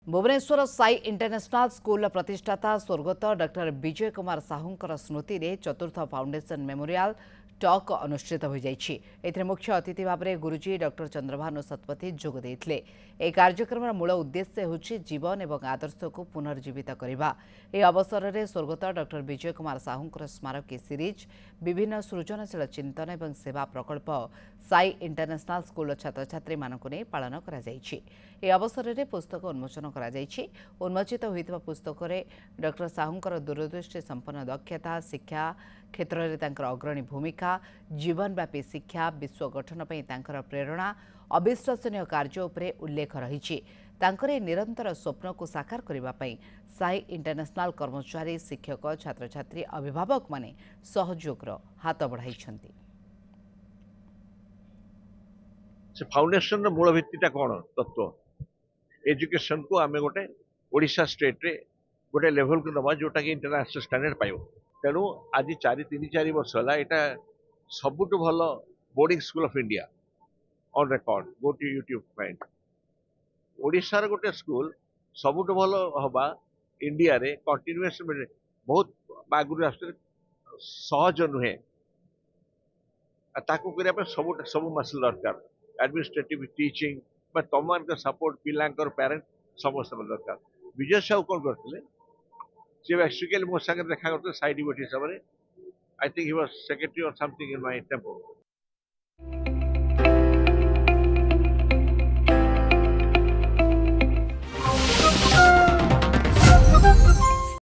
Bhubaneswar Sai international school प्रतिष्ठाता स्वर्गत doctor Vijay Kumar Sahunkar स्मृति रे चतुर्थ फाउंडेशन मेमोरियल टॉक अनुष्ठित हो जाइए। मुख्य अतिथि भाव में गुरुजी डॉक्टर चंद्रभानु शतपथी जोग देइथिले। ए कार्यक्रम मूल उद्देश्य होछि जीवन एवं आदर्श को पुनर्जीवित करने। ए अवसर में स्वर्गत डॉक्टर विजय कुमार साहूंकर स्मारकी सीरीज विभिन्न सृजनशील चिंतन एवं सेवा प्रकल्प साई इंटरनेशनल स्कूल छात्र छात्री मानक नहीं पालन करा जाइछि। ए अवसर में पुस्तक उन्मोचन करा जाइछि। उन्मोचित होइतबा पुस्तक रे डॉक्टर साहूंकर दूरदृष्टि संपन्न दक्षता शिक्षा क्षेत्र में तांकर अग्रणी भूमिका जीवनव्यापी शिक्षा विश्व गठन पई तांकर प्रेरणा अविश्वसनीय कार्य उपरे उल्लेख रही। तांकर ए निरंतर स्वप्न को साकार करने पई साई इंटरनेशनल कर्मचारी शिक्षक छात्र छात्री अभिभावक माने सहयोग हाथ बढ़ाइछन्ति। से फाउंडेशन मूल भित्तिटा कौन तत्व एजुकेशन को आम गोटे ओडिशा स्टेट रे गोटे लेवल को नवा जोटा कि इंटरनेशनल स्टैंडर्ड पाइब। तेणु आज 3-4 वर्ष है यहाँ सबुठ भल boarding school of India on record go to YouTube find ओडिशार गोटे स्कूल सबुठ भल हवा इंडिया रे कंटिन्यूअस बहुत आगुरी सहज नुहे ताकू करने सब मसल दरकार एडमिनिस्ट्रेटिव टीचिंग तुम मान सपोर्ट पिलांकर पेरेंट समस्त दरकार। विजय साहू कौन करते सी एक्चुअली मो सागर देखा करते साइड डिवोटी हिसाब से I think he was secretary और समथिंग इन माय टेम्पल।